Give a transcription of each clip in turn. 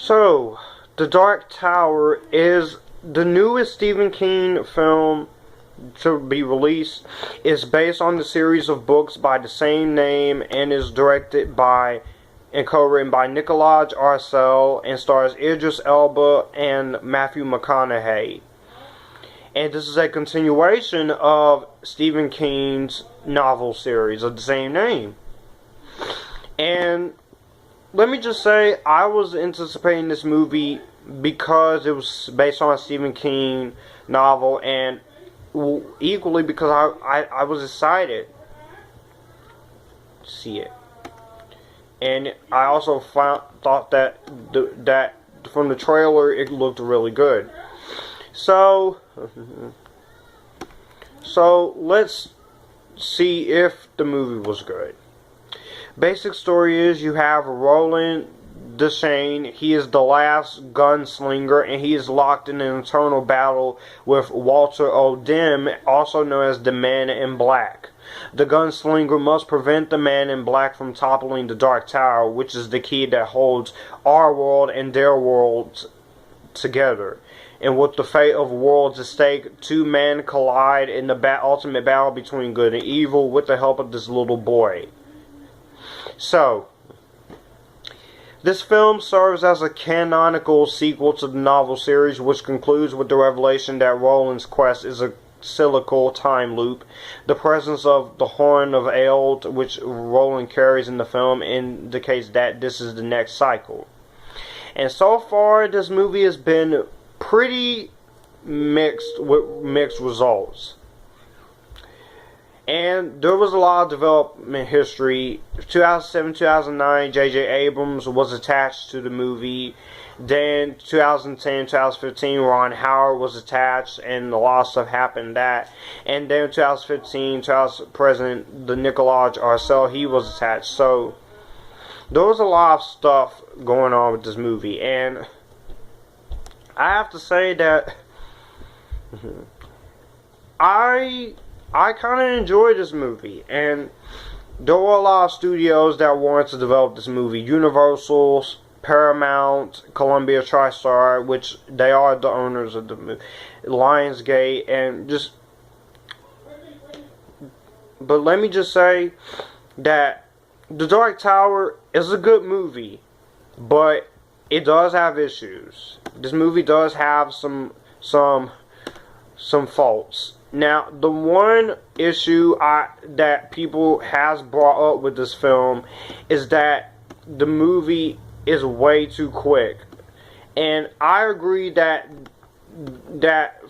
So, The Dark Tower is the newest Stephen King film to be released. It's based on the series of books by the same name and is directed by and co-written by Nikolaj Arcel and stars Idris Elba and Matthew McConaughey. And this is a continuation of Stephen King's novel series of the same name. And let me just say, I was anticipating this movie because it was based on a Stephen King novel, and equally because I was excited to see it. And I also thought that that from the trailer it looked really good. So let's see if the movie was good. Basic story is you have Roland Deschain. He is the last gunslinger, and he is locked in an eternal battle with Walter O'Dim, also known as the Man in Black. The gunslinger must prevent the Man in Black from toppling the Dark Tower, which is the key that holds our world and their worlds together. And with the fate of worlds at stake, two men collide in the ultimate battle between good and evil with the help of this little boy. So, this film serves as a canonical sequel to the novel series, which concludes with the revelation that Roland's quest is a cyclical time loop. The presence of the Horn of Earle, which Roland carries in the film, indicates that this is the next cycle. And so far, this movie has been pretty mixed with mixed results. And there was a lot of development history. 2007-2009, J.J. Abrams was attached to the movie. Then 2010-2015, Ron Howard was attached, and a lot of stuff happened that. And then 2015, President the Nikolaj Arcel, he was attached. So there was a lot of stuff going on with this movie, and I have to say that I kind of enjoyed this movie, and there were a lot of studios that wanted to develop this movie. Universal, Paramount, Columbia TriStar, which they are the owners of the movie, Lionsgate, and just. But let me just say that The Dark Tower is a good movie, but it does have issues. This movie does have some faults. Now, the one issue that people has brought up with this film is that the movie is way too quick. And I agree that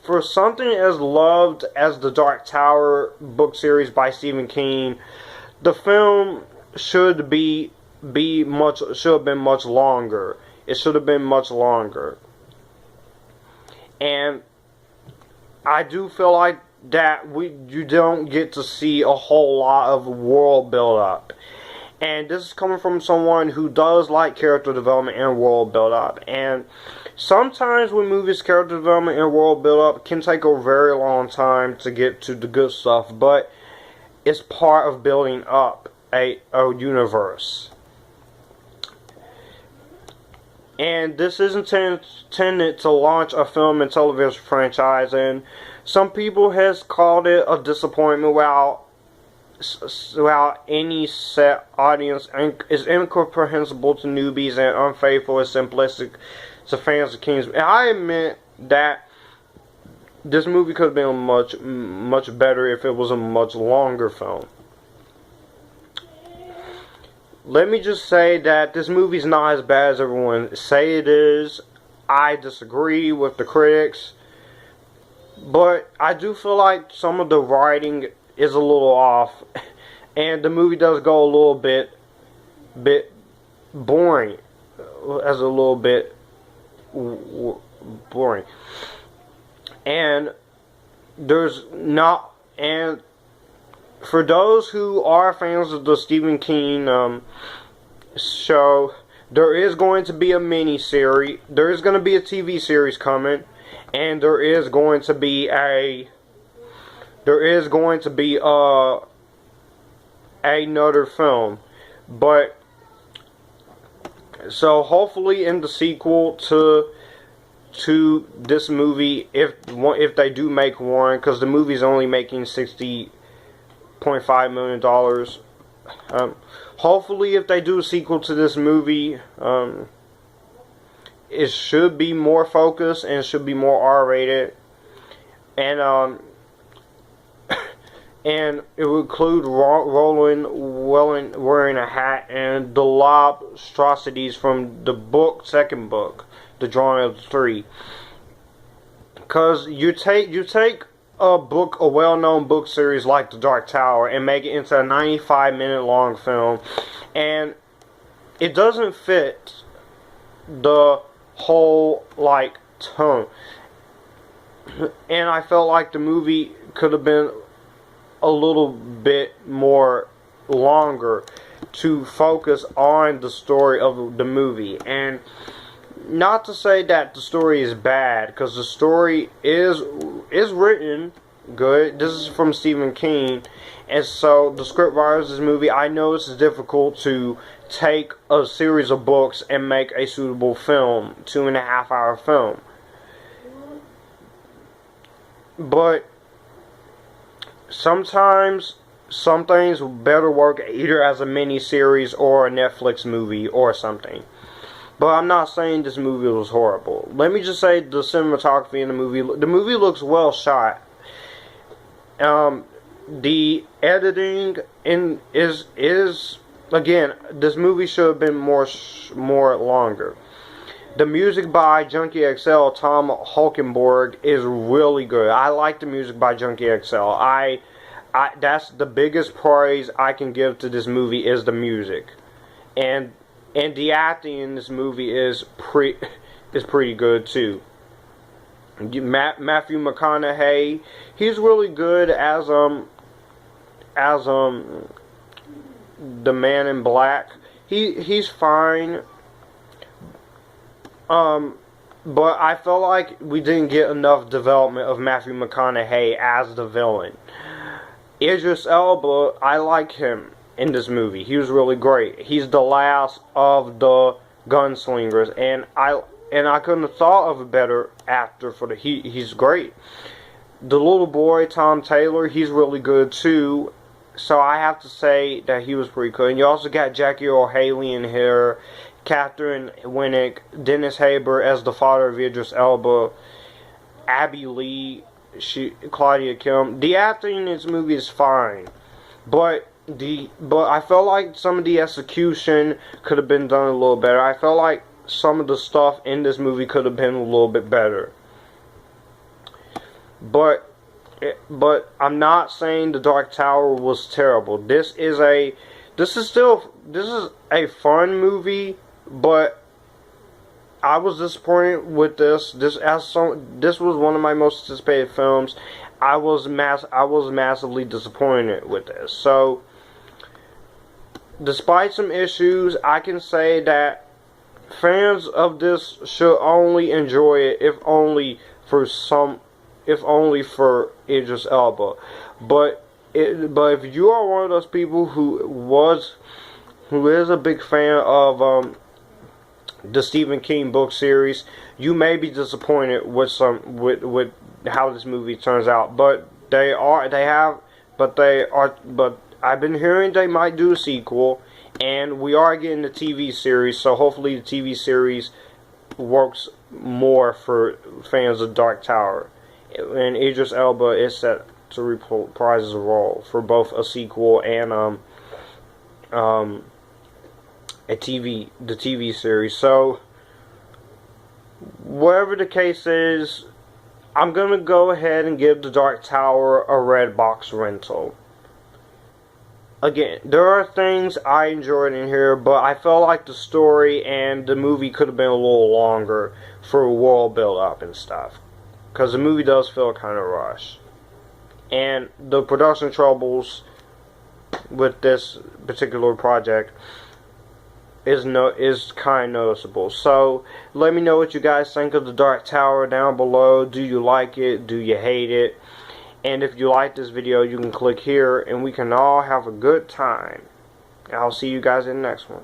for something as loved as the Dark Tower book series by Stephen King, the film should have been much longer. It should have been much longer. And I do feel like that you don't get to see a whole lot of world build up. And this is coming from someone who does like character development and world build up. And sometimes with movies, character development and world build up can take a very long time to get to the good stuff, but it's part of building up a universe. And this is intended to launch a film and television franchise, and some people has called it a disappointment without any set audience, and is incomprehensible to newbies and unfaithful and simplistic to fans of King's. And I admit that this movie could have been much better if it was a much longer film. Let me just say that this movie's not as bad as everyone say it is. I disagree with the critics, but I do feel like some of the writing is a little off, and the movie does go a little bit boring, as a little bit boring, and there's not. And for those who are fans of the Stephen King show, there is going to be a mini-series. There is going to be a TV series coming, and there is going to be another film. But So hopefully in the sequel to this movie, if they do make one, because the movie's only making $60.5 million. Hopefully if they do a sequel to this movie, it should be more focused and should be more R-rated, and and it would include Roland wearing a hat and the lobstrosities from the second book, The Drawing of the Three. Because you take a well-known book series like The Dark Tower and make it into a 95-minute long film, and it doesn't fit the whole tone. And I felt like the movie could have been a little bit more longer to focus on the story of the movie. And not to say that the story is bad, because the story is written good. This is from Stephen King, and so the scriptwriters of this movie, I know it's difficult to take a series of books and make a suitable film, 2.5-hour film. But sometimes some things better work either as a mini-series or a Netflix movie or something. But I'm not saying this movie was horrible. Let me just say the cinematography in the movie looks well shot. The editing is again, this movie should have been more longer. The music by Junkie XL, Tom Hulkenborg, is really good. I like the music by Junkie XL. That's the biggest praise I can give to this movie, is the music. And the acting in this movie is pretty good too. Matthew McConaughey, he's really good as the Man in Black. He's fine. But I felt like we didn't get enough development of Matthew McConaughey as the villain. Idris Elba, I like him in this movie. He was really great. He's the last of the gunslingers, and I couldn't have thought of a better actor for he's great. The little boy, Tom Taylor, he's really good too. So I have to say that he was pretty good. And you also got Jackie Earle Haley in here, Catherine Winnick, Dennis Haber as the father of Idris Elba, Abbey Lee, Claudia Kim. The acting in this movie is fine, but I felt like some of the execution could have been done a little better. I felt like some of the stuff in this movie could have been a little bit better. But I'm not saying The Dark Tower was terrible. This is a fun movie, but I was disappointed with this. This was one of my most anticipated films. I was massively disappointed with this. So, despite some issues, I can say that fans of this should only enjoy it if only for Idris Elba. But if you are one of those people who is a big fan of the Stephen King book series, you may be disappointed with how this movie turns out. But I've been hearing they might do a sequel, and we are getting the TV series, so hopefully the TV series works more for fans of Dark Tower. And Idris Elba is set to reprise his role for both a sequel and the TV series. So whatever the case is, I'm gonna go ahead and give The Dark Tower a Redbox rental. Again, there are things I enjoyed in here, but I felt like the story and the movie could have been a little longer for world build up and stuff, because the movie does feel kind of rushed, and the production troubles with this particular project is kind of noticeable. So let me know what you guys think of The Dark Tower down below. Do you like it? Do you hate it? And if you like this video, you can click here and we can all have a good time. I'll see you guys in the next one.